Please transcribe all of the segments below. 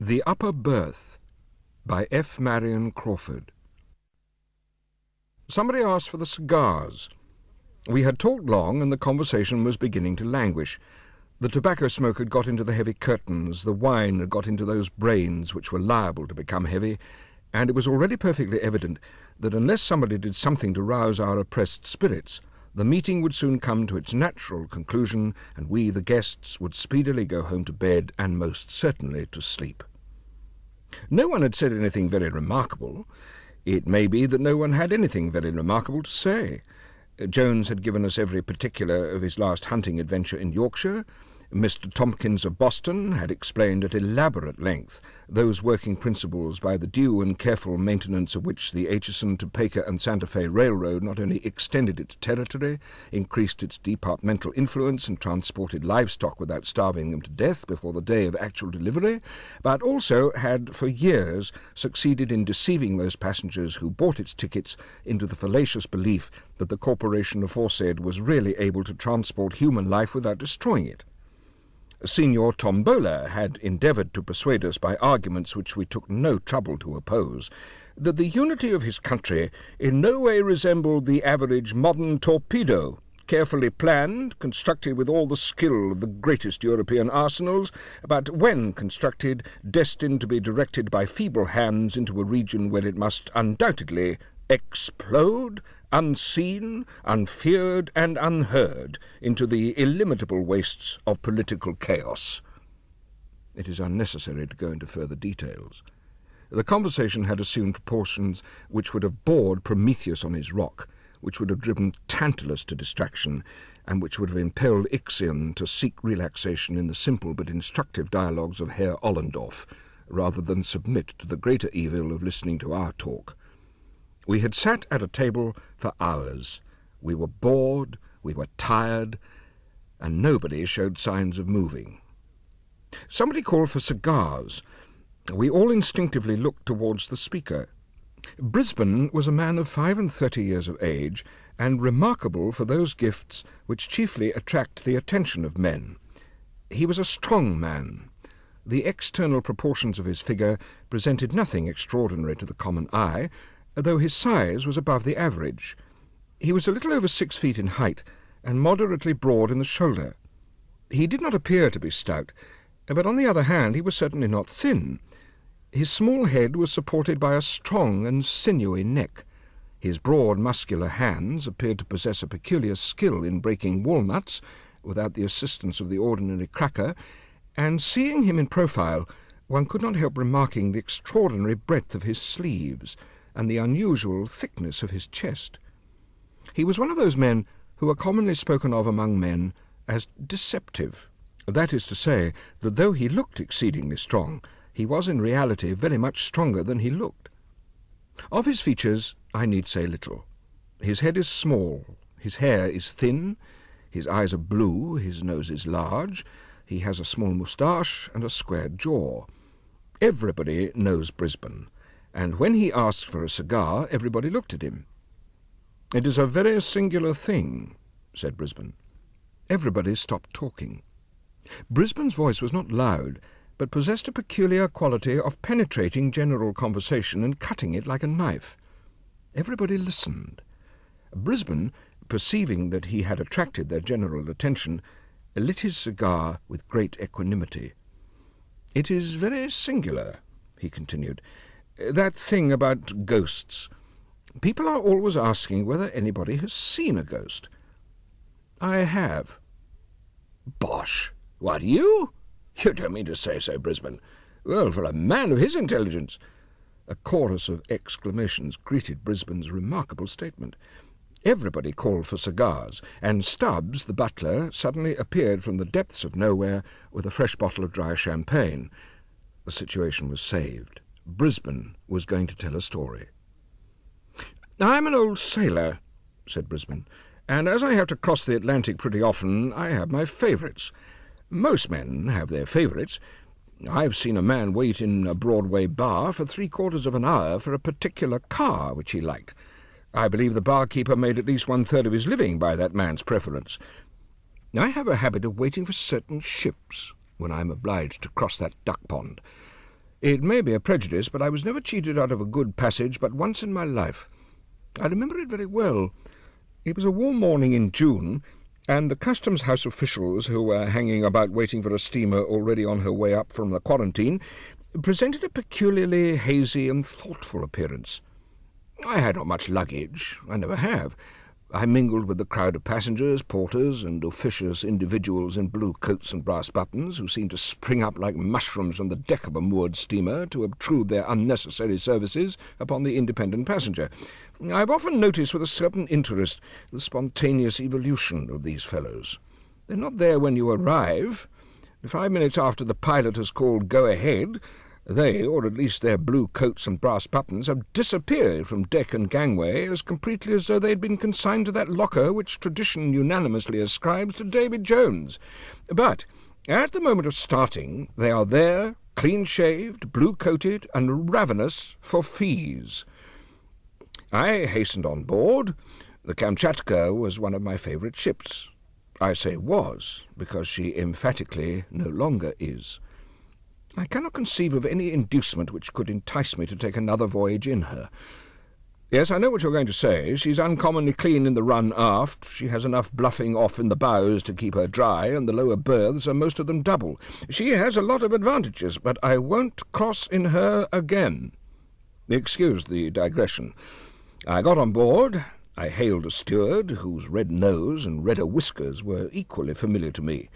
The Upper Berth by F. Marion Crawford. Somebody asked for the cigars. We had talked long, and the conversation was beginning to languish. The tobacco smoke had got into the heavy curtains, the wine had got into those brains which were liable to become heavy, and it was already perfectly evident that unless somebody did something to rouse our oppressed spirits, the meeting would soon come to its natural conclusion, and we, the guests, would speedily go home to bed, and most certainly to sleep. No one had said anything very remarkable. It may be that no one had anything very remarkable to say. Jones had given us every particular of his last hunting adventure in Yorkshire. Mr. Tompkins of Boston had explained at elaborate length those working principles by the due and careful maintenance of which the Atchison, Topeka and Santa Fe Railroad not only extended its territory, increased its departmental influence, and transported livestock without starving them to death before the day of actual delivery, but also had for years succeeded in deceiving those passengers who bought its tickets into the fallacious belief that the corporation aforesaid was really able to transport human life without destroying it. Signor Tombola had endeavoured to persuade us by arguments which we took no trouble to oppose, that the unity of his country in no way resembled the average modern torpedo, carefully planned, constructed with all the skill of the greatest European arsenals, but when constructed, destined to be directed by feeble hands into a region where it must undoubtedly explode, unseen, unfeared, and unheard, into the illimitable wastes of political chaos. It is unnecessary to go into further details. The conversation had assumed proportions which would have bored Prometheus on his rock, which would have driven Tantalus to distraction, and which would have impelled Ixion to seek relaxation in the simple but instructive dialogues of Herr Ollendorf, rather than submit to the greater evil of listening to our talk. We had sat at a table for hours. We were bored, we were tired, and nobody showed signs of moving. Somebody called for cigars. We all instinctively looked towards the speaker. Brisbane was a man of 35 years of age, and remarkable for those gifts which chiefly attract the attention of men. He was a strong man. The external proportions of his figure presented nothing extraordinary to the common eye, though his size was above the average. He was a little over 6 feet in height, and moderately broad in the shoulder. He did not appear to be stout, but on the other hand he was certainly not thin. His small head was supported by a strong and sinewy neck. His broad, muscular hands appeared to possess a peculiar skill in breaking walnuts, without the assistance of the ordinary cracker, and seeing him in profile, one could not help remarking the extraordinary breadth of his sleeves, and the unusual thickness of his chest. He was one of those men who are commonly spoken of among men as deceptive. That is to say, that though he looked exceedingly strong, he was in reality very much stronger than he looked. Of his features I need say little. His head is small, his hair is thin, his eyes are blue, his nose is large, he has a small moustache and a square jaw. Everybody knows Brisbane, and when he asked for a cigar, everybody looked at him. "It is a very singular thing," said Brisbane. Everybody stopped talking. Brisbane's voice was not loud, but possessed a peculiar quality of penetrating general conversation and cutting it like a knife. Everybody listened. Brisbane, perceiving that he had attracted their general attention, lit his cigar with great equanimity. "It is very singular," he continued, "that thing about ghosts. People are always asking whether anybody has seen a ghost. I have." "Bosh! What, you? You don't mean to say so, Brisbane? Well, for a man of his intelligence." A chorus of exclamations greeted Brisbane's remarkable statement. Everybody called for cigars, and Stubbs, the butler, suddenly appeared from the depths of nowhere with a fresh bottle of dry champagne. The situation was saved. Brisbane was going to tell a story. "I'm an old sailor," said Brisbane, "and as I have to cross the Atlantic pretty often, I have my favourites. Most men have their favourites. I've seen a man wait in a Broadway bar for 3/4 of an hour for a particular car which he liked. I believe the barkeeper made at least 1/3 of his living by that man's preference. I have a habit of waiting for certain ships when I am obliged to cross that duck pond. It may be a prejudice, but I was never cheated out of a good passage but once in my life. I remember it very well. It was a warm morning in June, and the Customs House officials, who were hanging about waiting for a steamer already on her way up from the quarantine, presented a peculiarly hazy and thoughtful appearance. I had not much luggage. I never have. I mingled with the crowd of passengers, porters, and officious individuals in blue coats and brass buttons, who seemed to spring up like mushrooms on the deck of a moored steamer to obtrude their unnecessary services upon the independent passenger. I have often noticed with a certain interest the spontaneous evolution of these fellows. They're not there when you arrive. 5 minutes after the pilot has called "Go ahead," they, or at least their blue coats and brass buttons, have disappeared from deck and gangway as completely as though they had been consigned to that locker which tradition unanimously ascribes to David Jones. But at the moment of starting, they are there, clean-shaved, blue-coated, and ravenous for fees. I hastened on board. The Kamchatka was one of my favourite ships. I say was, because she emphatically no longer is. I cannot conceive of any inducement which could entice me to take another voyage in her. Yes, I know what you're going to say. She's uncommonly clean in the run aft. She has enough bluffing off in the bows to keep her dry, and the lower berths are most of them double. She has a lot of advantages, but I won't cross in her again. Excuse the digression. I got on board. I hailed a steward, whose red nose and redder whiskers were equally familiar to me.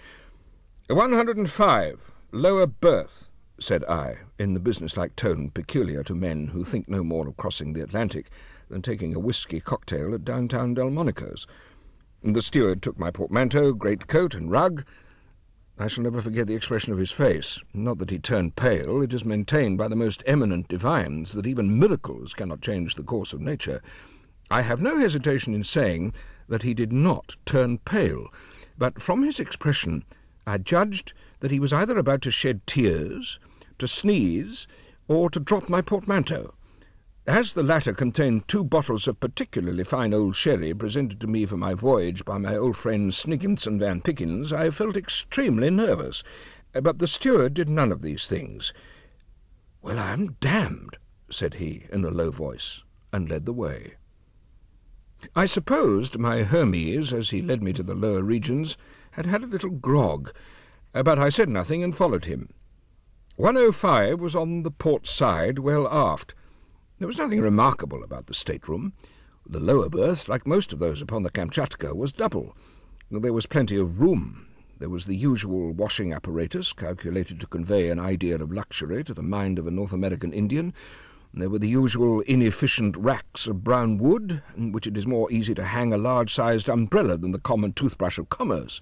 105, lower berth, said I, in the businesslike tone peculiar to men who think no more of crossing the Atlantic than taking a whisky cocktail at downtown Delmonico's. The steward took my portmanteau, greatcoat, and rug. I shall never forget the expression of his face. Not that he turned pale. It is maintained by the most eminent divines that even miracles cannot change the course of nature. I have no hesitation in saying that he did not turn pale, but from his expression I judged that he was either about to shed tears, to sneeze, or to drop my portmanteau. As the latter contained 2 bottles of particularly fine old sherry presented to me for my voyage by my old friend Snigginson Van Pickens, I felt extremely nervous, but the steward did none of these things. "Well, I'm damned," said he in a low voice, and led the way. I supposed my Hermes, as he led me to the lower regions, had had a little grog, but I said nothing and followed him. 105 was on the port side, well aft. There was nothing remarkable about the stateroom. The lower berth, like most of those upon the Kamchatka, was double. There was plenty of room. There was the usual washing apparatus, calculated to convey an idea of luxury to the mind of a North American Indian. There were the usual inefficient racks of brown wood, in which it is more easy to hang a large-sized umbrella than the common toothbrush of commerce.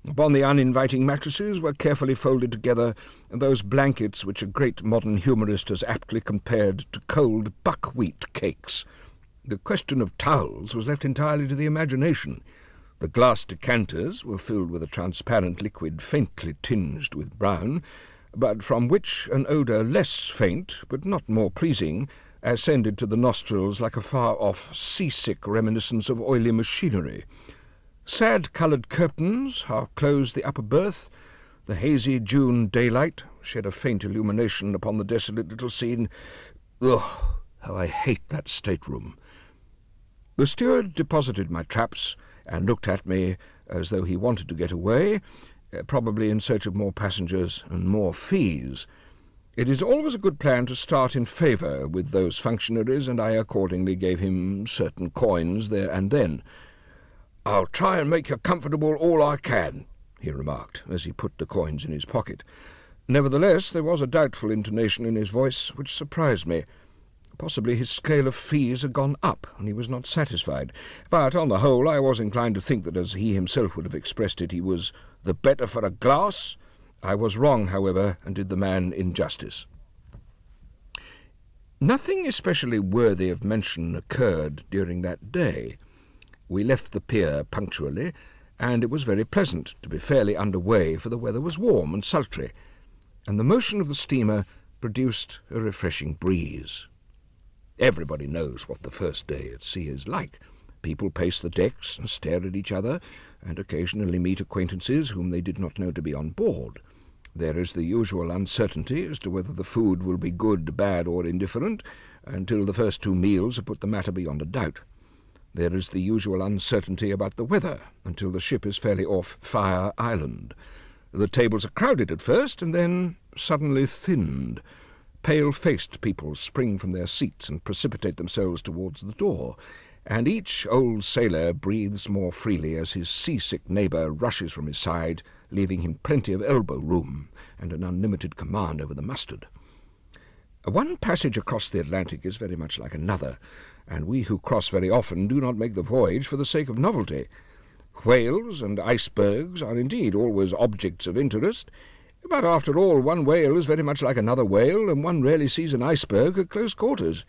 Upon the uninviting mattresses were carefully folded together those blankets which a great modern humorist has aptly compared to cold buckwheat cakes. The question of towels was left entirely to the imagination. The glass decanters were filled with a transparent liquid faintly tinged with brown, but from which an odour less faint, but not more pleasing, ascended to the nostrils like a far-off seasick reminiscence of oily machinery. Sad-coloured curtains half-closed the upper berth. The hazy June daylight shed a faint illumination upon the desolate little scene. Ugh, how I hate that stateroom. The steward deposited my traps and looked at me as though he wanted to get away, probably in search of more passengers and more fees. It is always a good plan to start in favour with those functionaries, and I accordingly gave him certain coins there and then. "I'll try and make you comfortable all I can," he remarked, as he put the coins in his pocket. Nevertheless, there was a doubtful intonation in his voice which surprised me. Possibly his scale of fees had gone up, and he was not satisfied. But on the whole I was inclined to think that, as he himself would have expressed it, he was the better for a glass. I was wrong, however, and did the man injustice. Nothing especially worthy of mention occurred during that day. We left the pier punctually, and it was very pleasant to be fairly under way, for the weather was warm and sultry, and the motion of the steamer produced a refreshing breeze. Everybody knows what the first day at sea is like. People pace the decks and stare at each other, and occasionally meet acquaintances whom they did not know to be on board. There is the usual uncertainty as to whether the food will be good, bad, or indifferent, until the first 2 meals have put the matter beyond a doubt. There is the usual uncertainty about the weather, until the ship is fairly off Fire Island. The tables are crowded at first, and then suddenly thinned. Pale-faced people spring from their seats and precipitate themselves towards the door, and each old sailor breathes more freely as his seasick neighbour rushes from his side, leaving him plenty of elbow room and an unlimited command over the mustard. One passage across the Atlantic is very much like another, and we who cross very often do not make the voyage for the sake of novelty. Whales and icebergs are indeed always objects of interest, but after all, one whale is very much like another whale, and one rarely sees an iceberg at close quarters.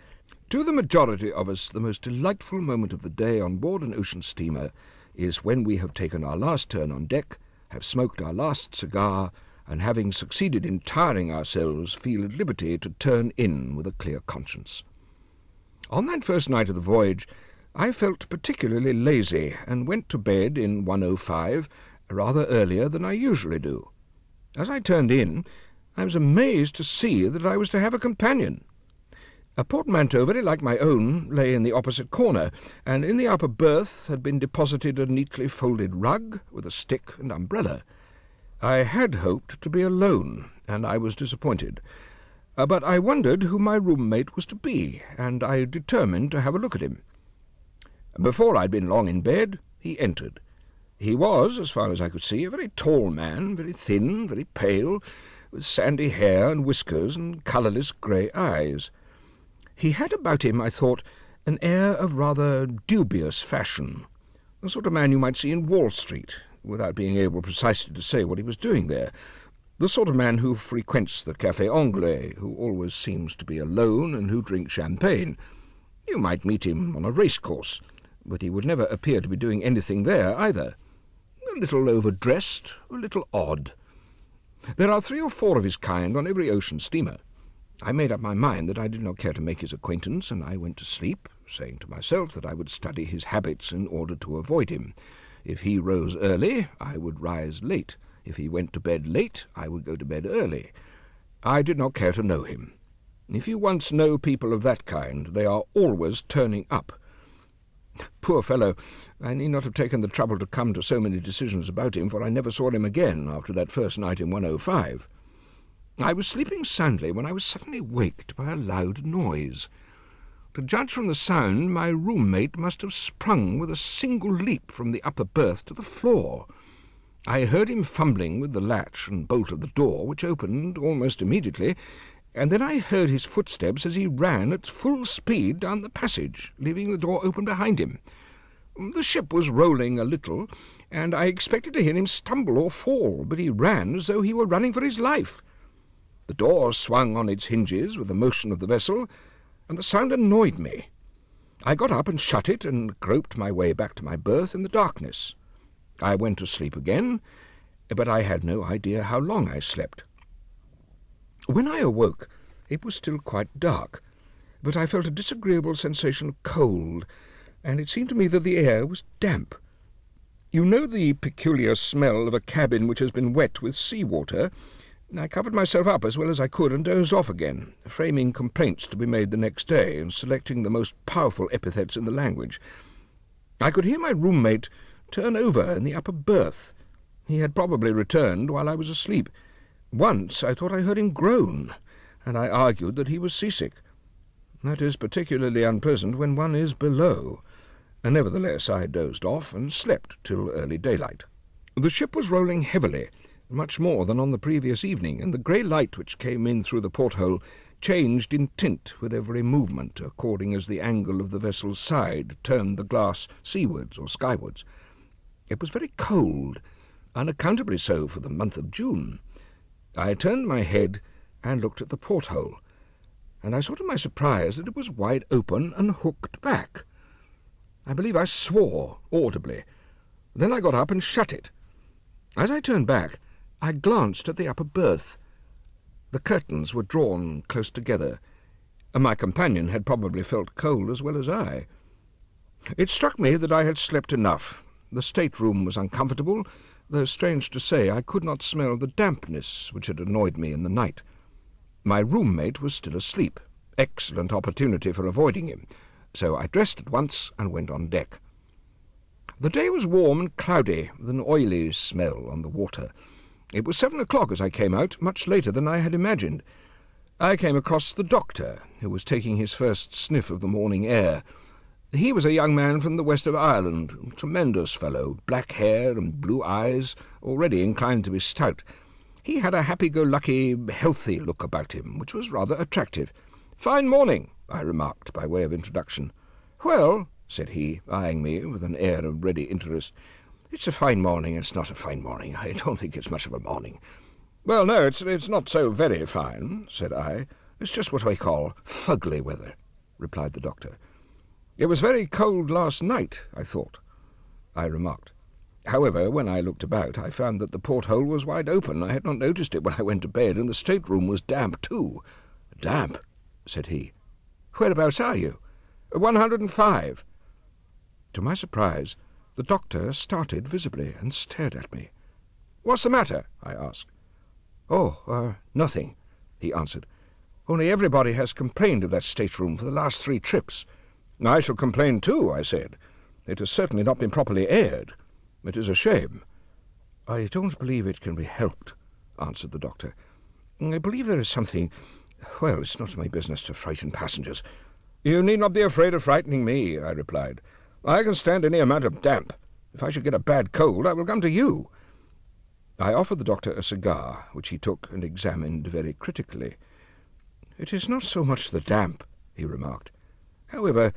To the majority of us, the most delightful moment of the day on board an ocean steamer is when we have taken our last turn on deck, have smoked our last cigar, and having succeeded in tiring ourselves, feel at liberty to turn in with a clear conscience. On that first night of the voyage, I felt particularly lazy, and went to bed in 1:05 rather earlier than I usually do. As I turned in, I was amazed to see that I was to have a companion. A portmanteau very like my own lay in the opposite corner, and in the upper berth had been deposited a neatly folded rug with a stick and umbrella. I had hoped to be alone, and I was disappointed. But I wondered who my roommate was to be, and I determined to have a look at him. Before I'd been long in bed, he entered. He was, as far as I could see, a very tall man, very thin, very pale, with sandy hair and whiskers and colourless grey eyes. He had about him, I thought, an air of rather dubious fashion, the sort of man you might see in Wall Street, without being able precisely to say what he was doing there, the sort of man who frequents the Café Anglais, who always seems to be alone and who drinks champagne. You might meet him on a racecourse, but he would never appear to be doing anything there either. A little overdressed, a little odd. There are 3 or 4 of his kind on every ocean steamer. I made up my mind that I did not care to make his acquaintance, and I went to sleep, saying to myself that I would study his habits in order to avoid him. If he rose early, I would rise late. If he went to bed late, I would go to bed early. I did not care to know him. If you once know people of that kind, they are always turning up. Poor fellow, I need not have taken the trouble to come to so many decisions about him, for I never saw him again after that first night in 1:05. I was sleeping soundly when I was suddenly waked by a loud noise. To judge from the sound, my roommate must have sprung with a single leap from the upper berth to the floor. I heard him fumbling with the latch and bolt of the door, which opened almost immediately, and then I heard his footsteps as he ran at full speed down the passage, leaving the door open behind him. The ship was rolling a little, and I expected to hear him stumble or fall, but he ran as though he were running for his life. The door swung on its hinges with the motion of the vessel, and the sound annoyed me. I got up and shut it, and groped my way back to my berth in the darkness. I went to sleep again, but I had no idea how long I slept. When I awoke, it was still quite dark, but I felt a disagreeable sensation of cold, and it seemed to me that the air was damp. You know the peculiar smell of a cabin which has been wet with sea-water? I covered myself up as well as I could and dozed off again, framing complaints to be made the next day and selecting the most powerful epithets in the language. I could hear my roommate turn over in the upper berth. He had probably returned while I was asleep. Once I thought I heard him groan, and I argued that he was seasick. That is particularly unpleasant when one is below. Nevertheless, I dozed off and slept till early daylight. The ship was rolling heavily, much more than on the previous evening, and the grey light which came in through the porthole changed in tint with every movement, according as the angle of the vessel's side turned the glass seawards or skywards. It was very cold, unaccountably so for the month of June. I turned my head and looked at the porthole, and I saw to my surprise that it was wide open and hooked back. I believe I swore audibly. Then I got up and shut it. As I turned back, I glanced at the upper berth. The curtains were drawn close together, and my companion had probably felt cold as well as I. It struck me that I had slept enough. The stateroom was uncomfortable, though strange to say I could not smell the dampness which had annoyed me in the night. My roommate was still asleep. Excellent opportunity for avoiding him, so I dressed at once and went on deck. The day was warm and cloudy, with an oily smell on the water. It was 7 o'clock as I came out, much later than I had imagined. I came across the doctor, who was taking his first sniff of the morning air. He was a young man from the west of Ireland, a tremendous fellow, black hair and blue eyes, already inclined to be stout. He had a happy-go-lucky, healthy look about him, which was rather attractive. "Fine morning," I remarked by way of introduction. "Well," said he, eyeing me with an air of ready interest, "it's a fine morning, it's not a fine morning. I don't think it's much of a morning." "Well, no, it's not so very fine," said I. "It's just what I call fugly weather," replied the doctor. "It was very cold last night, I thought," I remarked. However, when I looked about, I found that the porthole was wide open. I had not noticed it when I went to bed, and the state-room was damp too. "Damp?" said he. "Whereabouts are you?" 105. To my surprise, the doctor started visibly and stared at me. "What's the matter?" I asked. "Oh, nothing," he answered. "Only everybody has complained of that state-room for the last 3 trips. "I shall complain too," I said. "It has certainly not been properly aired. It is a shame." "I don't believe it can be helped," answered the doctor. "I believe there is something... Well, it's not my business to frighten passengers." "You need not be afraid of frightening me," I replied. "I can stand any amount of damp. If I should get a bad cold, I will come to you." I offered the doctor a cigar, which he took and examined very critically. "It is not so much the damp," he remarked. "However,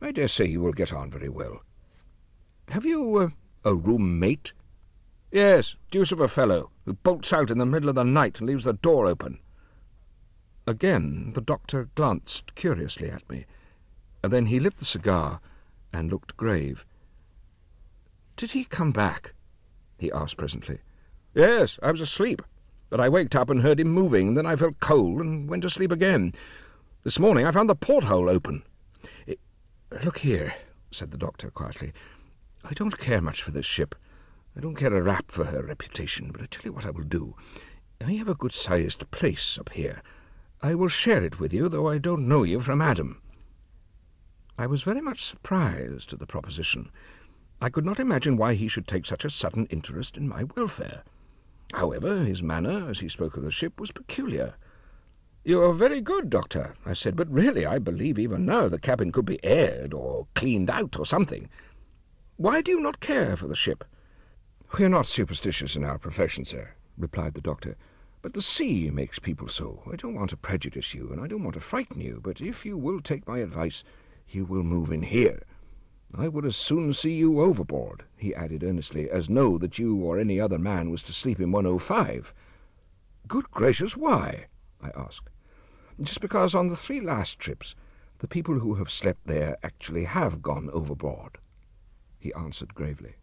I dare say you will get on very well." "Have you a room-mate?" "Yes, deuce of a fellow, who bolts out in the middle of the night and leaves the door open." Again the doctor glanced curiously at me, and then he lit the cigar and looked grave. "Did he come back?" he asked presently. "Yes, I was asleep, but I waked up and heard him moving, and then I felt cold and went to sleep again. This morning I found the porthole open." "Look here," said the doctor quietly. "I don't care much for this ship. I don't care a rap for her reputation, but I tell you what I will do. I have a good-sized place up here. I will share it with you, though I don't know you from Adam." I was very much surprised at the proposition. I could not imagine why he should take such a sudden interest in my welfare. However, his manner, as he spoke of the ship, was peculiar. "You are very good, Doctor," I said, "but really I believe even now the cabin could be aired or cleaned out or something. Why do you not care for the ship?" "We are not superstitious in our profession, sir," replied the doctor, "but the sea makes people so. I don't want to prejudice you, and I don't want to frighten you, but if you will take my advice, you will move in here. I would as soon see you overboard," he added earnestly, "as know that you or any other man was to sleep in 105. "Good gracious, why?" I asked. "Just because on the 3 last trips the people who have slept there actually have gone overboard," he answered gravely.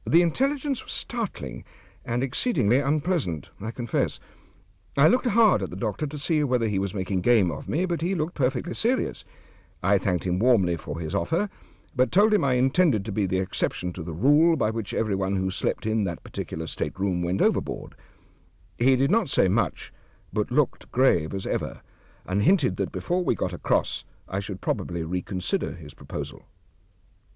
The intelligence was startling and exceedingly unpleasant, I confess. I looked hard at the doctor to see whether he was making game of me, but he looked perfectly serious. I thanked him warmly for his offer, but told him I intended to be the exception to the rule by which everyone who slept in that particular state-room went overboard. He did not say much, but looked grave as ever, and hinted that before we got across I should probably reconsider his proposal.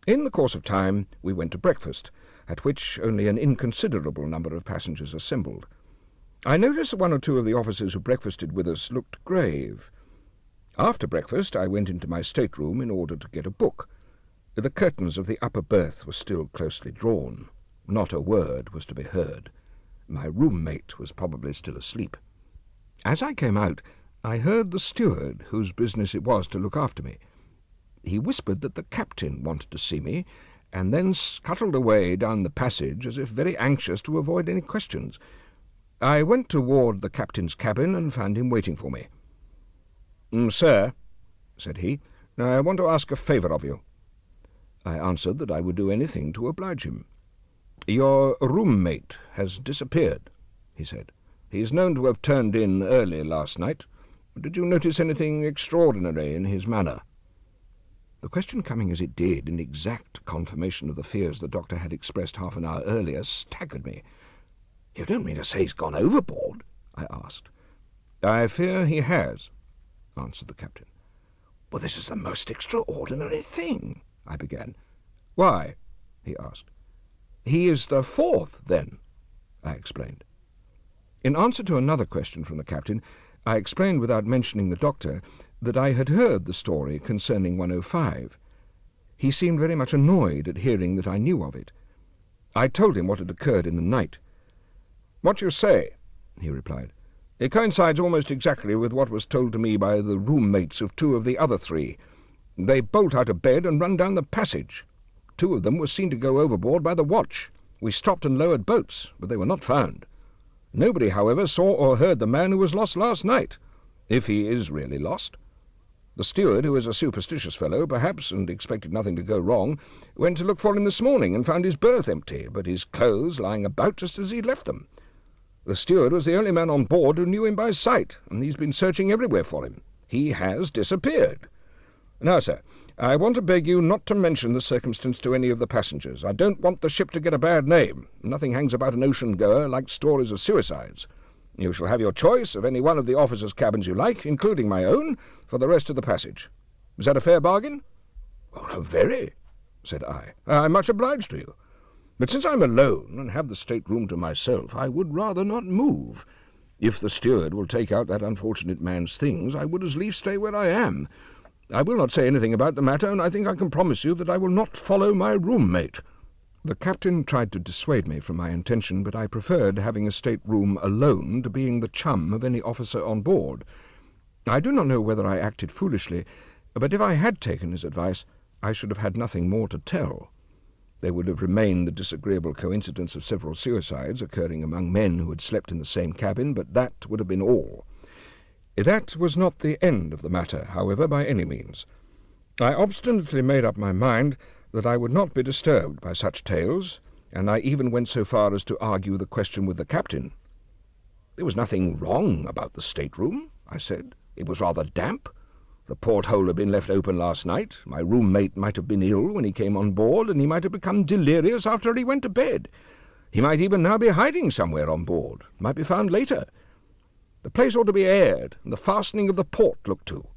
In the course of time we went to breakfast, at which only an inconsiderable number of passengers assembled. I noticed that 1 or 2 of the officers who breakfasted with us looked grave. After breakfast I went into my stateroom in order to get a book. The curtains of the upper berth were still closely drawn. Not a word was to be heard. My roommate was probably still asleep. As I came out, I heard the steward, whose business it was to look after me. He whispered that the captain wanted to see me, and then scuttled away down the passage as if very anxious to avoid any questions. I went toward the captain's cabin and found him waiting for me. "Sir," said he, "I want to ask a favour of you." I answered that I would do anything to oblige him. "Your roommate has disappeared," he said. "He is known to have turned in early last night. Did you notice anything extraordinary in his manner?" The question, coming as it did in exact confirmation of the fears the doctor had expressed half an hour earlier, staggered me. "You don't mean to say he's gone overboard?" I asked. "I fear he has," answered the captain. "Well, this is the most extraordinary thing," I began. "Why?" he asked. "He is the fourth, then," I explained. In answer to another question from the captain, I explained without mentioning the doctor that I had heard the story concerning 105. He seemed very much annoyed at hearing that I knew of it. I told him what had occurred in the night. "What you say," he replied, "it coincides almost exactly with what was told to me by the room-mates of two of the other three. They bolt out of bed and run down the passage. Two of them were seen to go overboard by the watch. We stopped and lowered boats, but they were not found. Nobody, however, saw or heard the man who was lost last night, if he is really lost. The steward, who is a superstitious fellow, perhaps, and expected nothing to go wrong, went to look for him this morning and found his berth empty, but his clothes lying about just as he'd left them. The steward was the only man on board who knew him by sight, and he's been searching everywhere for him. He has disappeared. Now, sir, I want to beg you not to mention the circumstance to any of the passengers. I don't want the ship to get a bad name. Nothing hangs about an ocean-goer like stories of suicides. You shall have your choice of any one of the officers' cabins you like, including my own, for the rest of the passage. Is that a fair bargain?" "Oh, very," said I. "I'm much obliged to you. But since I'm alone and have the state-room to myself, I would rather not move. If the steward will take out that unfortunate man's things, I would as lief stay where I am. I will not say anything about the matter, and I think I can promise you that I will not follow my room-mate." The captain tried to dissuade me from my intention, but I preferred having a state-room alone to being the chum of any officer on board. I do not know whether I acted foolishly, but if I had taken his advice, I should have had nothing more to tell. There would have remained the disagreeable coincidence of several suicides occurring among men who had slept in the same cabin, but that would have been all. That was not the end of the matter, however, by any means. I obstinately made up my mind that I would not be disturbed by such tales, and I even went so far as to argue the question with the captain. "There was nothing wrong about the state-room," I said. "It was rather damp. The porthole had been left open last night. My room-mate might have been ill when he came on board, and he might have become delirious after he went to bed. He might even now be hiding somewhere on board, might be found later. The place ought to be aired, and the fastening of the port looked to.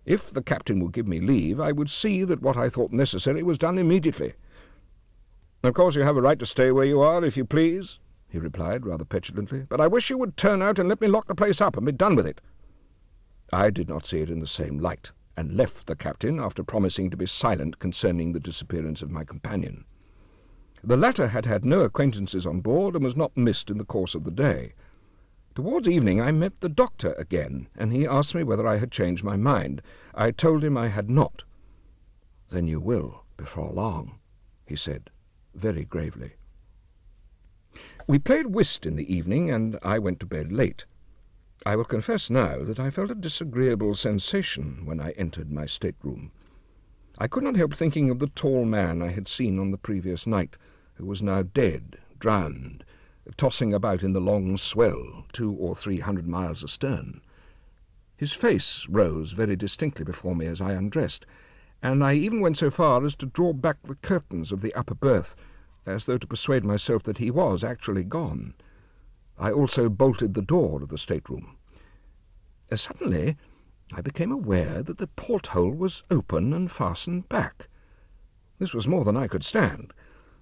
If the captain would give me leave, I would see that what I thought necessary was done immediately." "Of course you have a right to stay where you are, if you please," he replied, rather petulantly, "but I wish you would turn out and let me lock the place up and be done with it." I did not see it in the same light, and left the captain after promising to be silent concerning the disappearance of my companion. The latter had had no acquaintances on board and was not missed in the course of the day. Towards evening I met the doctor again, and he asked me whether I had changed my mind. I told him I had not. "Then you will, before long," he said, very gravely. We played whist in the evening, and I went to bed late. I will confess now that I felt a disagreeable sensation when I entered my state-room. I could not help thinking of the tall man I had seen on the previous night, who was now dead, drowned, tossing about in the long swell 200 or 300 miles astern. His face rose very distinctly before me as I undressed, and I even went so far as to draw back the curtains of the upper berth, as though to persuade myself that he was actually gone. I also bolted the door of the state-room. Suddenly I became aware that the porthole was open and fastened back. This was more than I could stand.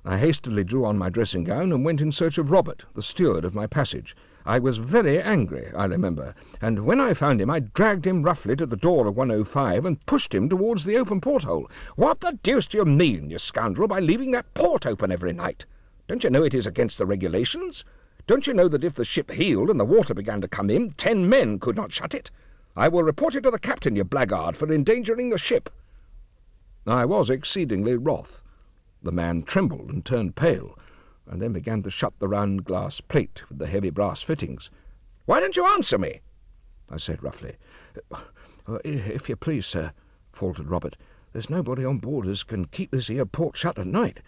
I hastily drew on my dressing-gown and went in search of Robert, the steward of my passage. I was very angry, I remember, and when I found him I dragged him roughly to the door of 105 and pushed him towards the open porthole. "What the deuce do you mean, you scoundrel, by leaving that port open every night? Don't you know it is against the regulations? Don't you know that if the ship heeled and the water began to come in, 10 men could not shut it? I will report you to the captain, you blackguard, for endangering the ship." I was exceedingly wroth. The man trembled and turned pale, and then began to shut the round glass plate with the heavy brass fittings. "Why don't you answer me?" I said roughly. "If you please, sir," faltered Robert, "there's nobody on board as can keep this here port shut at night.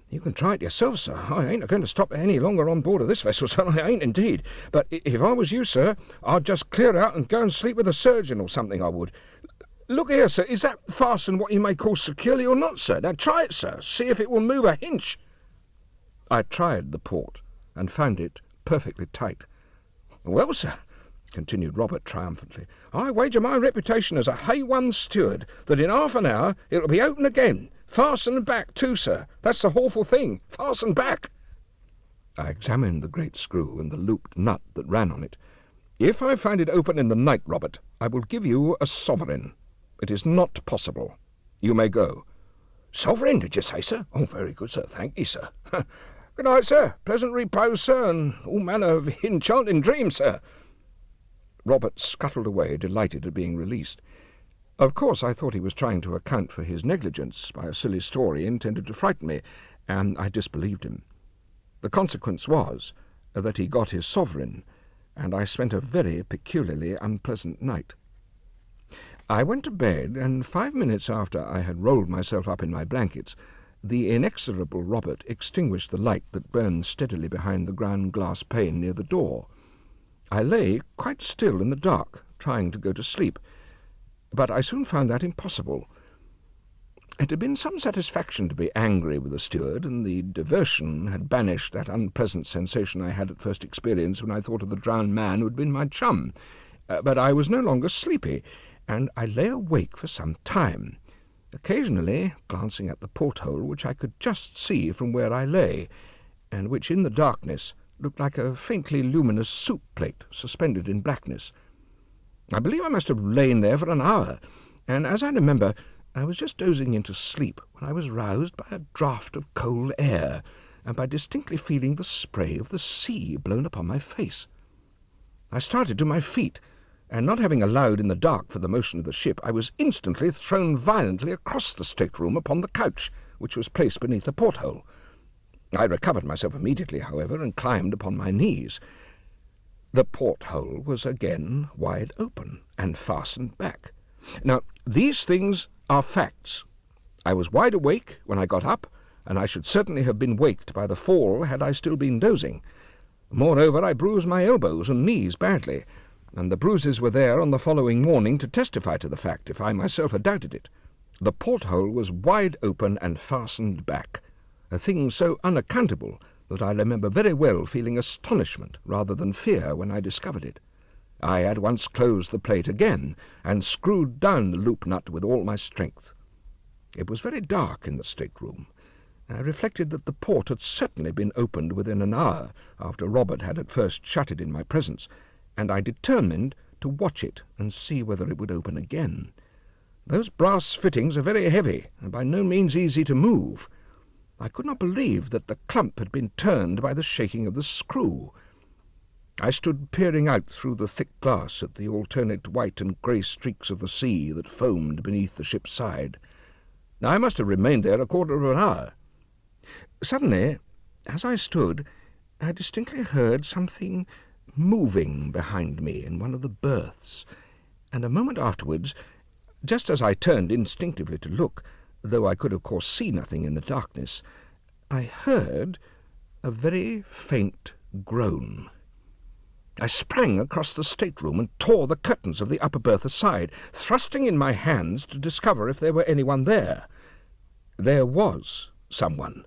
You can try it yourself, sir. I ain't going to stop any longer on board of this vessel, sir. I ain't indeed. But if I was you, sir, I'd just clear out and go and sleep with a surgeon or something, I would. Look here, sir, is that fastened what you may call securely or not, sir? Now try it, sir. See if it will move a hinch. I tried the port and found it perfectly tight. Well, sir, continued Robert triumphantly, I wager my reputation as a hay-one steward that in half an hour it'll be open again. Fastened back too, sir. That's the awful thing. Fastened back. I examined the great screw and the looped nut that ran on it. If I find it open in the night, Robert, I will give you a sovereign. It is not possible. You may go. Sovereign, did you say, sir? Oh, very good, sir. Thank you, sir. Good night, sir. Pleasant repose, sir, and all manner of enchanting dreams, sir. Robert scuttled away, delighted at being released. Of course, I thought he was trying to account for his negligence by a silly story intended to frighten me, and I disbelieved him. The consequence was that he got his sovereign, and I spent a very peculiarly unpleasant night. I went to bed, and 5 minutes after I had rolled myself up in my blankets, the inexorable Robert extinguished the light that burned steadily behind the ground glass pane near the door. I lay quite still in the dark, trying to go to sleep, but I soon found that impossible. It had been some satisfaction to be angry with the steward, and the diversion had banished that unpleasant sensation I had at first experienced when I thought of the drowned man who had been my chum. But I was no longer sleepy, and I lay awake for some time, occasionally glancing at the porthole which I could just see from where I lay, and which in the darkness looked like a faintly luminous soup plate suspended in blackness. I believe I must have lain there for an hour, and as I remember, I was just dozing into sleep when I was roused by a draught of cold air, and by distinctly feeling the spray of the sea blown upon my face. I started to my feet, and not having allowed in the dark for the motion of the ship, I was instantly thrown violently across the state-room upon the couch, which was placed beneath the porthole. I recovered myself immediately, however, and climbed upon my knees. The porthole was again wide open and fastened back. Now, these things are facts. I was wide awake when I got up, and I should certainly have been waked by the fall had I still been dozing. Moreover, I bruised my elbows and knees badly, and the bruises were there on the following morning to testify to the fact, if I myself had doubted it. The porthole was wide open and fastened back, a thing so unaccountable that I remember very well feeling astonishment rather than fear when I discovered it. I at once closed the plate again, and screwed down the loop nut with all my strength. It was very dark in the state-room. I reflected that the port had certainly been opened within an hour after Robert had at first shut it in my presence, and I determined to watch it and see whether it would open again. Those brass fittings are very heavy, and by no means easy to move. I could not believe that the clump had been turned by the shaking of the screw. I stood peering out through the thick glass at the alternate white and grey streaks of the sea that foamed beneath the ship's side. I must have remained there a quarter of an hour. Suddenly, as I stood, I distinctly heard something moving behind me in one of the berths, and a moment afterwards, just as I turned instinctively to look, though I could of course see nothing in the darkness, I heard a very faint groan. I sprang across the stateroom and tore the curtains of the upper berth aside, thrusting in my hands to discover if there were anyone there. There was someone.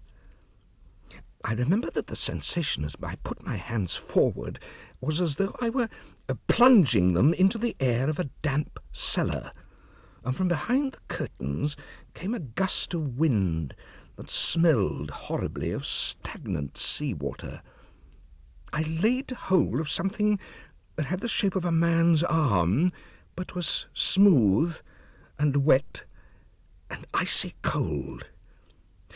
I remember that the sensation as I put my hands forward was as though I were plunging them into the air of a damp cellar, and from behind the curtains came a gust of wind that smelled horribly of stagnant sea-water. I laid hold of something that had the shape of a man's arm, but was smooth and wet and icy cold.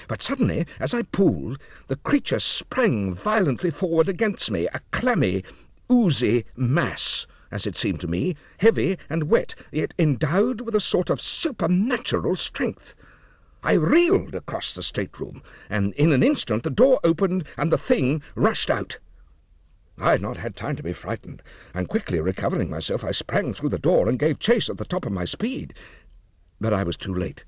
But suddenly, as I pulled, the creature sprang violently forward against me, a clammy, oozy mass, as it seemed to me, heavy and wet, yet endowed with a sort of supernatural strength. I reeled across the stateroom, and in an instant the door opened and the thing rushed out. I had not had time to be frightened, and quickly recovering myself, I sprang through the door and gave chase at the top of my speed. But I was too late.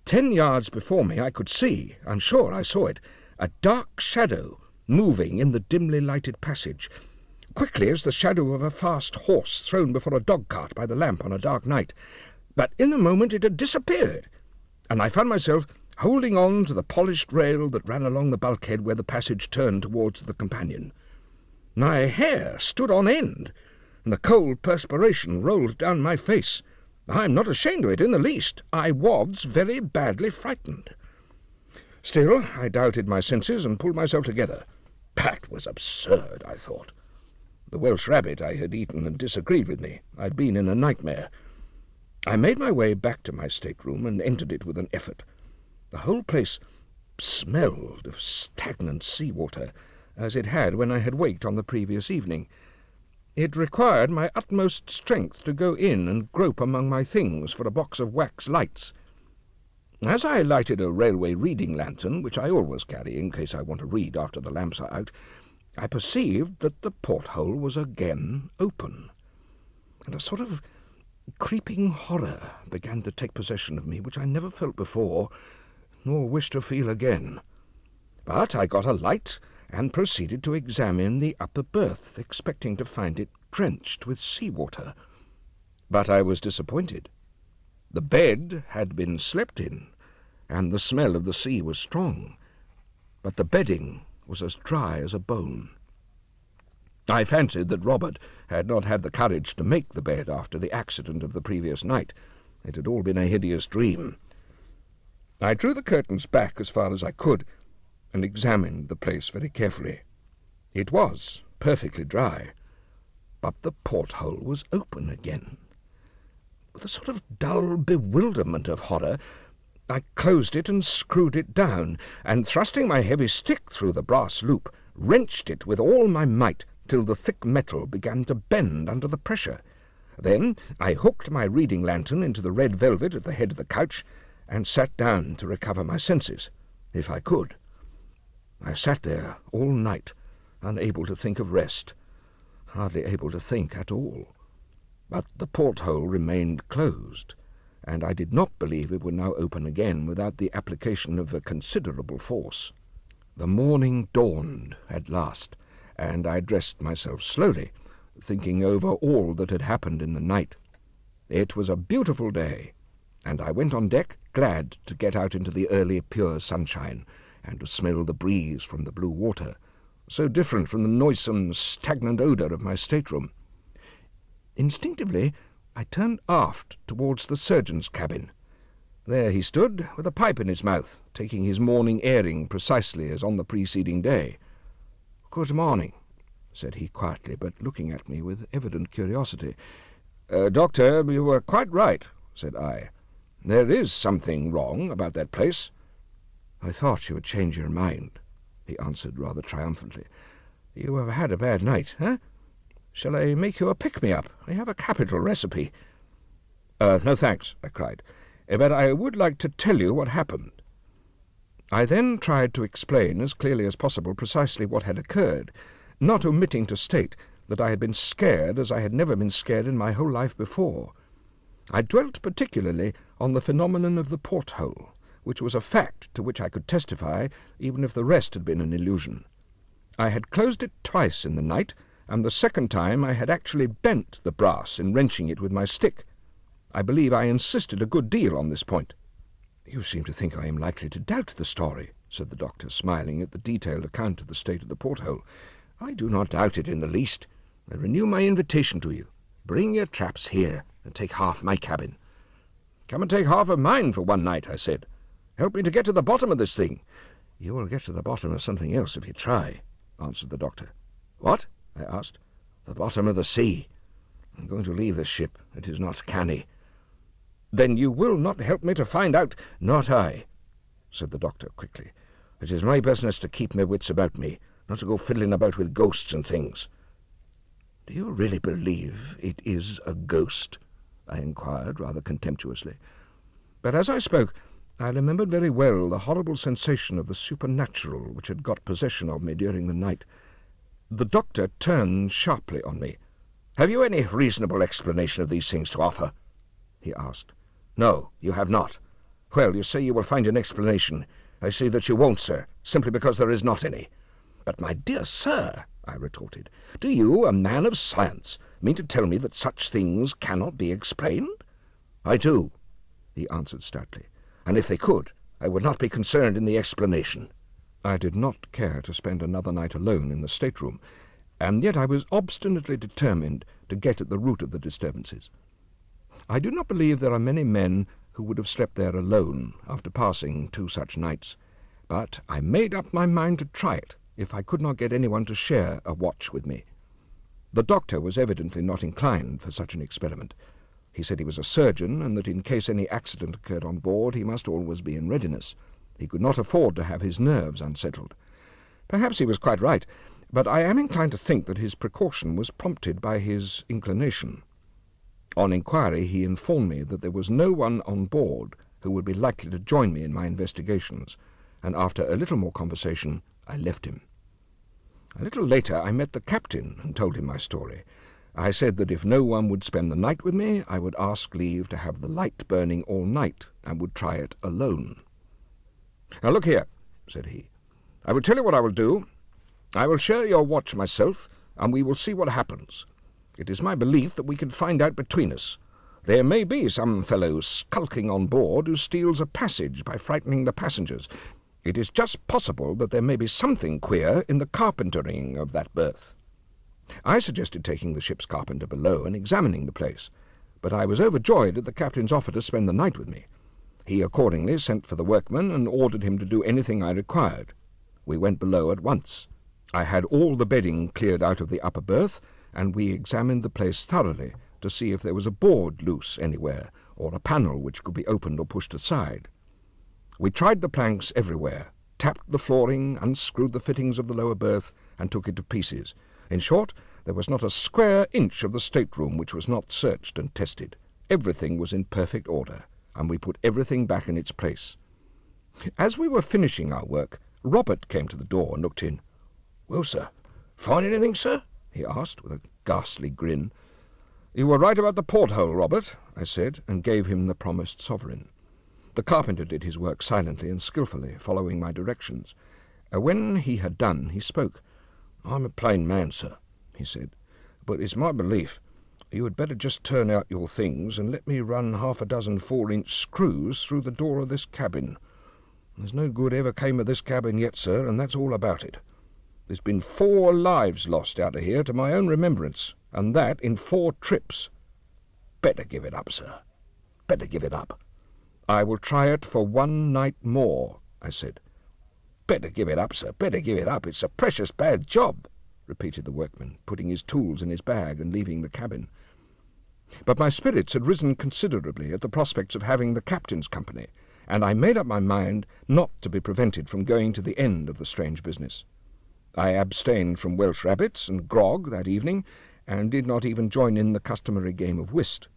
10 yards before me I could see, I'm sure I saw it, a dark shadow moving in the dimly lighted passage, quickly as the shadow of a fast horse thrown before a dog-cart by the lamp on a dark night. But in a moment it had disappeared, and I found myself holding on to the polished rail that ran along the bulkhead where the passage turned towards the companion. My hair stood on end, and the cold perspiration rolled down my face. I'm not ashamed of it in the least. I was very badly frightened. Still, I doubted my senses and pulled myself together. That was absurd, I thought. The Welsh rabbit I had eaten had disagreed with me. I'd been in a nightmare. I made my way back to my stateroom and entered it with an effort. The whole place smelled of stagnant seawater, as it had when I had waked on the previous evening. It required my utmost strength to go in and grope among my things for a box of wax lights. As I lighted a railway reading lantern, which I always carry in case I want to read after the lamps are out, I perceived that the porthole was again open, and a sort of creeping horror began to take possession of me, which I never felt before, nor wish to feel again. But I got a light and proceeded to examine the upper berth, expecting to find it drenched with seawater. But I was disappointed. The bed had been slept in, and the smell of the sea was strong, but the bedding was as dry as a bone. I fancied that Robert had not had the courage to make the bed after the accident of the previous night. It had all been a hideous dream. I drew the curtains back as far as I could, and examined the place very carefully. It was perfectly dry, but the porthole was open again. With a sort of dull bewilderment of horror, I closed it and screwed it down, and thrusting my heavy stick through the brass loop, wrenched it with all my might till the thick metal began to bend under the pressure. Then I hooked my reading lantern into the red velvet at the head of the couch, and sat down to recover my senses, if I could. I sat there all night, unable to think of rest, hardly able to think at all. But the porthole remained closed, and I did not believe it would now open again without the application of a considerable force. The morning dawned at last, and I dressed myself slowly, thinking over all that had happened in the night. It was a beautiful day, and I went on deck glad to get out into the early pure sunshine, and to smell the breeze from the blue water, so different from the noisome, stagnant odour of my stateroom. Instinctively, I turned aft towards the surgeon's cabin. There he stood, with a pipe in his mouth, taking his morning airing precisely as on the preceding day. "Good morning," said he quietly, but looking at me with evident curiosity. "Doctor, you were quite right," said I. "There is something wrong about that place." "I thought you would change your mind," he answered rather triumphantly. "You have had a bad night, eh? Shall I make you a pick-me-up? I have a capital recipe." "No thanks," I cried, "but I would like to tell you what happened." I then tried to explain as clearly as possible precisely what had occurred, not omitting to state that I had been scared as I had never been scared in my whole life before. I dwelt particularly on the phenomenon of the porthole, which was a fact to which I could testify, even if the rest had been an illusion. I had closed it twice in the night, and the second time I had actually bent the brass in wrenching it with my stick. I believe I insisted a good deal on this point. "You seem to think I am likely to doubt the story," said the doctor, smiling at the detailed account of the state of the porthole. "I do not doubt it in the least. I renew my invitation to you. Bring your traps here, and take half my cabin." "Come and take half of mine for one night," I said. "Help me to get to the bottom of this thing." "You will get to the bottom of something else if you try," answered the doctor. "What?" I asked. "The bottom of the sea. I'm going to leave this ship. It is not canny." "Then you will not help me to find out?" "Not I," said the doctor quickly. "It is my business to keep my wits about me, not to go fiddling about with ghosts and things." "Do you really believe it is a ghost?" I inquired, rather contemptuously. But as I spoke, I remembered very well the horrible sensation of the supernatural which had got possession of me during the night. The doctor turned sharply on me. "Have you any reasonable explanation of these things to offer?" he asked. "No, you have not. Well, you say you will find an explanation. I see that you won't, sir, simply because there is not any." "But, my dear sir," I retorted, "do you, a man of science, mean to tell me that such things cannot be explained?" "I do," he answered stoutly, "and if they could, I would not be concerned in the explanation." I did not care to spend another night alone in the stateroom, and yet I was obstinately determined to get at the root of the disturbances. I do not believe there are many men who would have slept there alone after passing 2 such nights, but I made up my mind to try it if I could not get anyone to share a watch with me. The doctor was evidently not inclined for such an experiment. He said he was a surgeon, and that in case any accident occurred on board he must always be in readiness. He could not afford to have his nerves unsettled. Perhaps he was quite right, but I am inclined to think that his precaution was prompted by his inclination. On inquiry he informed me that there was no one on board who would be likely to join me in my investigations, and after a little more conversation I left him. A little later I met the captain and told him my story. I said that if no one would spend the night with me, I would ask leave to have the light burning all night, and would try it alone. "Now look here," said he, "I will tell you what I will do. I will share your watch myself, and we will see what happens. It is my belief that we can find out between us. There may be some fellow skulking on board who steals a passage by frightening the passengers. It is just possible that there may be something queer in the carpentering of that berth." I suggested taking the ship's carpenter below and examining the place, but I was overjoyed at the captain's offer to spend the night with me. He accordingly sent for the workman and ordered him to do anything I required. We went below at once. I had all the bedding cleared out of the upper berth, and we examined the place thoroughly to see if there was a board loose anywhere, or a panel which could be opened or pushed aside. We tried the planks everywhere, tapped the flooring, unscrewed the fittings of the lower berth, and took it to pieces. In short, there was not a square inch of the stateroom which was not searched and tested. Everything was in perfect order, and we put everything back in its place. As we were finishing our work, Robert came to the door and looked in. "Well, sir, find anything, sir?" he asked, with a ghastly grin. "You were right about the porthole, Robert," I said, and gave him the promised sovereign. The carpenter did his work silently and skilfully, following my directions. When he had done, he spoke. "I'm a plain man, sir," he said, "but it's my belief you had better just turn out your things and let me run 6 4-inch screws through the door of this cabin. There's no good ever came of this cabin yet, sir, and that's all about it. There's been 4 lives lost out of here to my own remembrance, and that in 4 trips. Better give it up, sir. Better give it up." "I will try it for 1 night more," I said. "Better give it up, sir. Better give it up. It's a precious bad job," repeated the workman, putting his tools in his bag and leaving the cabin. But my spirits had risen considerably at the prospects of having the captain's company, and I made up my mind not to be prevented from going to the end of the strange business. I abstained from Welsh rabbits and grog that evening, and did not even join in the customary game of whist.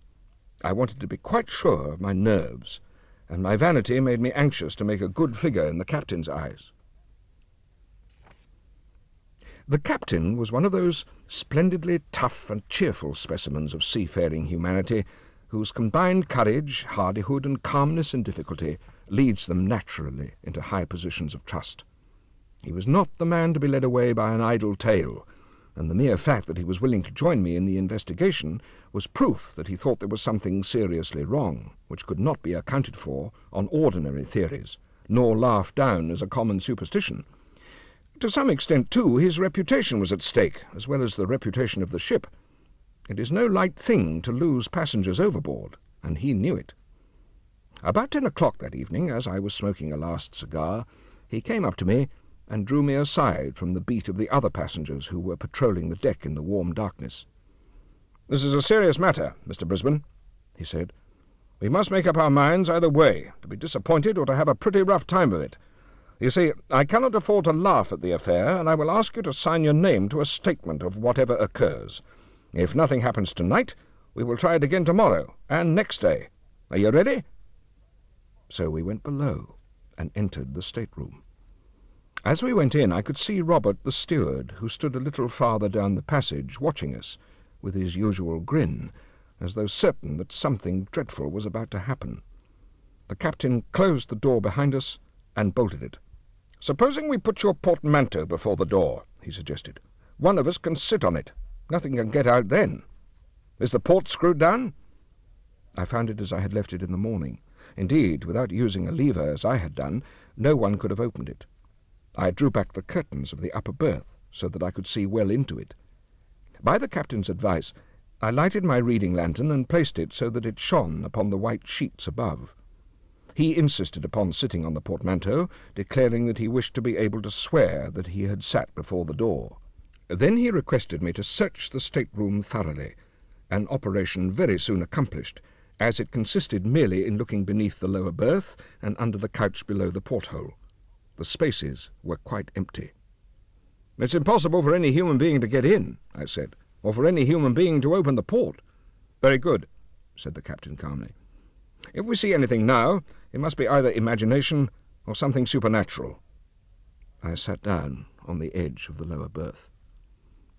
I wanted to be quite sure of my nerves, and my vanity made me anxious to make a good figure in the captain's eyes. The captain was one of those splendidly tough and cheerful specimens of seafaring humanity whose combined courage, hardihood, and calmness in difficulty leads them naturally into high positions of trust. He was not the man to be led away by an idle tale, and the mere fact that he was willing to join me in the investigation was proof that he thought there was something seriously wrong, which could not be accounted for on ordinary theories, nor laughed down as a common superstition. To some extent, too, his reputation was at stake, as well as the reputation of the ship. It is no light thing to lose passengers overboard, and he knew it. About 10 o'clock that evening, as I was smoking a last cigar, he came up to me and drew me aside from the beat of the other passengers who were patrolling the deck in the warm darkness. "This is a serious matter, Mr. Brisbane," he said. "We must make up our minds either way, to be disappointed or to have a pretty rough time of it. You see, I cannot afford to laugh at the affair, and I will ask you to sign your name to a statement of whatever occurs. If nothing happens tonight, we will try it again tomorrow, and next day. Are you ready?" So we went below and entered the stateroom. As we went in, I could see Robert the steward, who stood a little farther down the passage, watching us, with his usual grin, as though certain that something dreadful was about to happen. The captain closed the door behind us and bolted it. "Supposing we put your portmanteau before the door," he suggested. "One of us can sit on it. Nothing can get out then. Is the port screwed down?" I found it as I had left it in the morning. Indeed, without using a lever as I had done, no one could have opened it. I drew back the curtains of the upper berth so that I could see well into it. By the captain's advice, I lighted my reading lantern and placed it so that it shone upon the white sheets above. He insisted upon sitting on the portmanteau, declaring that he wished to be able to swear that he had sat before the door. Then he requested me to search the stateroom thoroughly, an operation very soon accomplished, as it consisted merely in looking beneath the lower berth and under the couch below the porthole. The spaces were quite empty. "It's impossible for any human being to get in," I said, "or for any human being to open the port." "Very good," said the captain calmly. "If we see anything now, it must be either imagination or something supernatural." I sat down on the edge of the lower berth.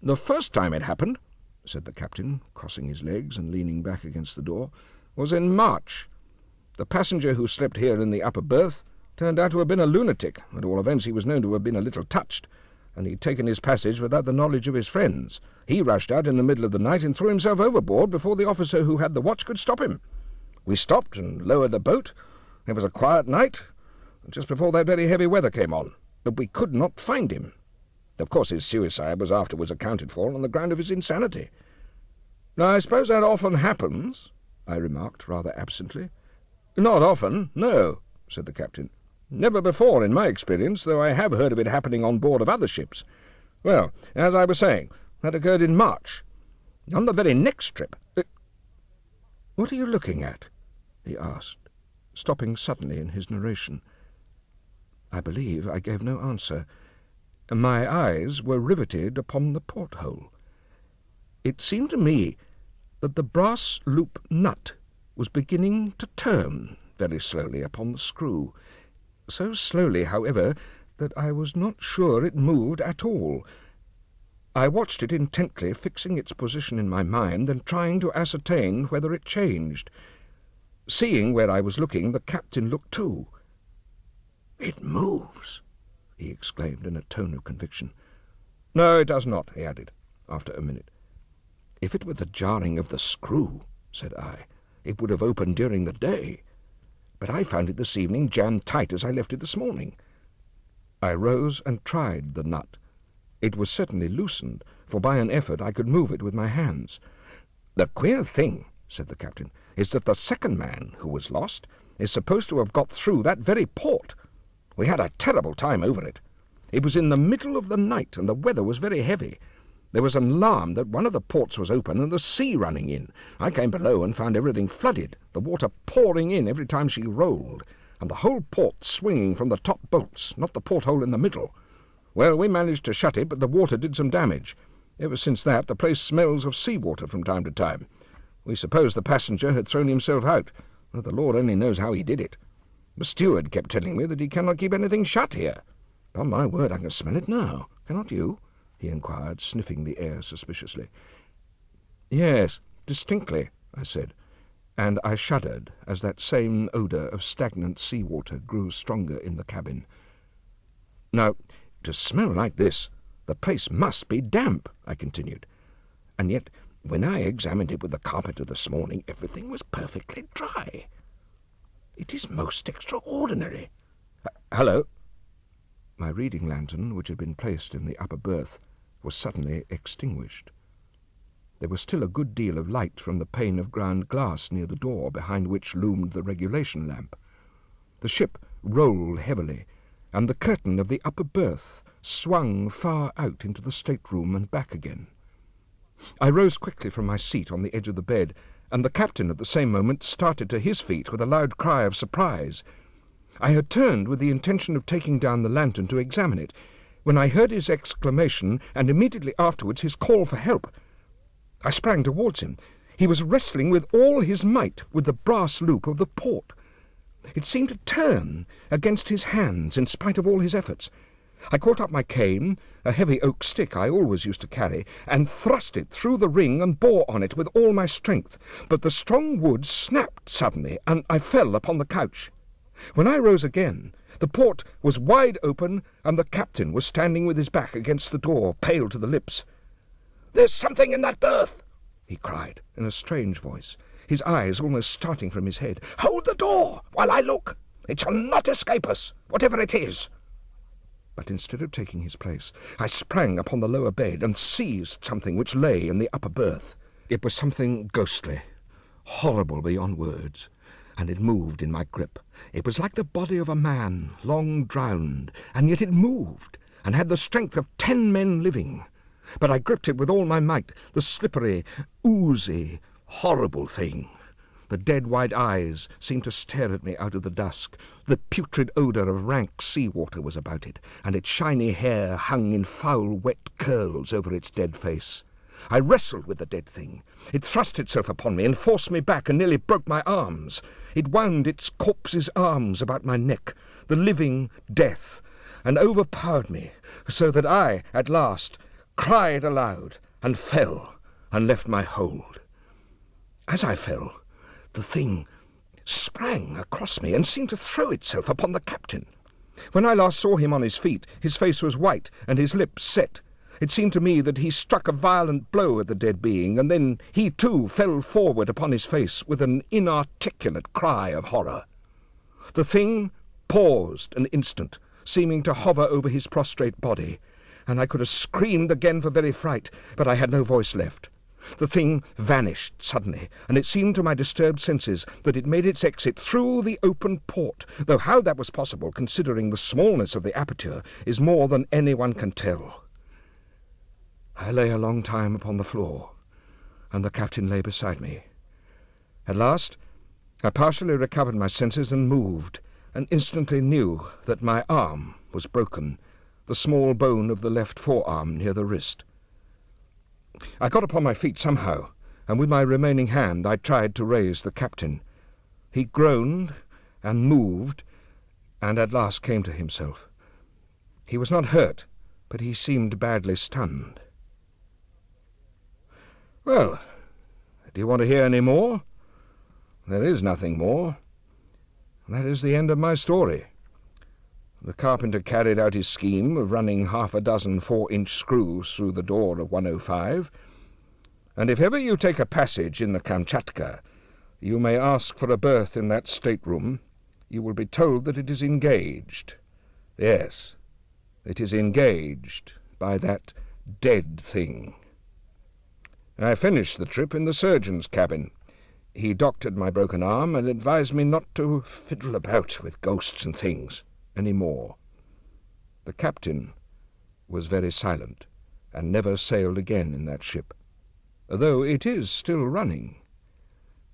"The first time it happened," said the captain, crossing his legs and leaning back against the door, "was in March. The passenger who slept here in the upper berth turned out to have been a lunatic. At all events, he was known to have been a little touched, and he'd taken his passage without the knowledge of his friends. He rushed out in the middle of the night and threw himself overboard before the officer who had the watch could stop him. We stopped and lowered the boat. It was a quiet night, just before that very heavy weather came on, but we could not find him. Of course his suicide was afterwards accounted for on the ground of his insanity." "Now, I suppose that often happens," I remarked rather absently. "Not often, no," said the captain. "Never before in my experience, though I have heard of it happening on board of other ships. Well, as I was saying, that occurred in March. On the very next trip—" "What are you looking at?" he asked, stopping suddenly in his narration. I believe I gave no answer. My eyes were riveted upon the porthole. It seemed to me that the brass loop nut was beginning to turn very slowly upon the screw, so slowly, however, that I was not sure it moved at all. I watched it intently, fixing its position in my mind and trying to ascertain whether it changed. Seeing where I was looking, the captain looked too. "It moves," he exclaimed in a tone of conviction. "No, it does not," he added, after a minute. "If it were the jarring of the screw," said I, "it would have opened during the day. But I found it this evening jammed tight as I left it this morning." I rose and tried the nut. It was certainly loosened, for by an effort I could move it with my hands. "The queer thing," said the captain, "is that the second man, who was lost, is supposed to have got through that very port. We had a terrible time over it. It was in the middle of the night, and the weather was very heavy. There was an alarm that one of the ports was open and the sea running in. I came below and found everything flooded, the water pouring in every time she rolled, and the whole port swinging from the top bolts, not the porthole in the middle. Well, we managed to shut it, but the water did some damage. Ever since that, the place smells of seawater from time to time. We supposed the passenger had thrown himself out, though the Lord only knows how he did it. The steward kept telling me that he cannot keep anything shut here. Upon my word, I can smell it now. Cannot you?" he inquired, sniffing the air suspiciously. "Yes, distinctly," I said, and I shuddered as that same odour of stagnant sea-water grew stronger in the cabin. "Now, to smell like this, the place must be damp," I continued. "And yet, when I examined it with the carpenter this morning, everything was perfectly dry. It is most extraordinary. Hello!" My reading lantern, which had been placed in the upper berth, was suddenly extinguished. There was still a good deal of light from the pane of ground glass near the door, behind which loomed the regulation lamp. The ship rolled heavily, and the curtain of the upper berth swung far out into the stateroom and back again. I rose quickly from my seat on the edge of the bed, and the captain at the same moment started to his feet with a loud cry of surprise. I had turned with the intention of taking down the lantern to examine it, when I heard his exclamation and immediately afterwards his call for help. I sprang towards him. He was wrestling with all his might with the brass loop of the port. It seemed to turn against his hands in spite of all his efforts. I caught up my cane, a heavy oak stick I always used to carry, and thrust it through the ring and bore on it with all my strength. But the strong wood snapped suddenly, and I fell upon the couch. When I rose again, the port was wide open, and the captain was standing with his back against the door, pale to the lips. "There's something in that berth," he cried, in a strange voice. his eyes almost starting from his head. "Hold the door while I look! It shall not escape us, whatever it is!" But instead of taking his place, I sprang upon the lower bed and seized something which lay in the upper berth. It was something ghostly, horrible beyond words, and it moved in my grip. It was like the body of a man, long drowned, and yet it moved, and had the strength of 10 men living. But I gripped it with all my might, the slippery, oozy, horrible thing. The dead white eyes seemed to stare at me out of the dusk. The putrid odour of rank sea-water was about it, and its shiny hair hung in foul, wet curls over its dead face. I wrestled with the dead thing. It thrust itself upon me and forced me back and nearly broke my arms. It wound its corpse's arms about my neck, the living death, and overpowered me, so that I, at last, cried aloud and fell and left my hold. As I fell, the thing sprang across me and seemed to throw itself upon the captain. When I last saw him on his feet, his face was white and his lips set. It seemed to me that he struck a violent blow at the dead being, and then he too fell forward upon his face with an inarticulate cry of horror. The thing paused an instant, seeming to hover over his prostrate body, and I could have screamed again for very fright, but I had no voice left. The thing vanished suddenly, and it seemed to my disturbed senses that it made its exit through the open port, though how that was possible, considering the smallness of the aperture, is more than anyone can tell. I lay a long time upon the floor, and the captain lay beside me. At last, I partially recovered my senses and moved, and instantly knew that my arm was broken, the small bone of the left forearm near the wrist. I got upon my feet somehow, and with my remaining hand I tried to raise the captain. He groaned and moved, and at last came to himself. He was not hurt, but he seemed badly stunned. "Well, do you want to hear any more?" "There is nothing more. That is the end of my story. The carpenter carried out his scheme of running 6 4-inch screws through the door of 105, and if ever you take a passage in the Kamchatka, you may ask for a berth in that stateroom. You will be told that it is engaged. Yes, it is engaged by that dead thing. I finished the trip in the surgeon's cabin. He doctored my broken arm and advised me not to fiddle about with ghosts and things any more. The captain was very silent, and never sailed again in that ship, though it is still running,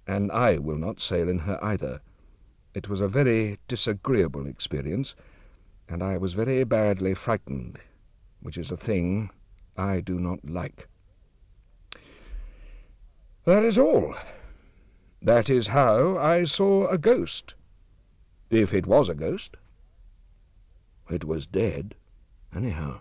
and I will not sail in her either. It was a very disagreeable experience, and I was very badly frightened, which is a thing I do not like. That is all. That is how I saw a ghost. If it was a ghost. It was dead, anyhow.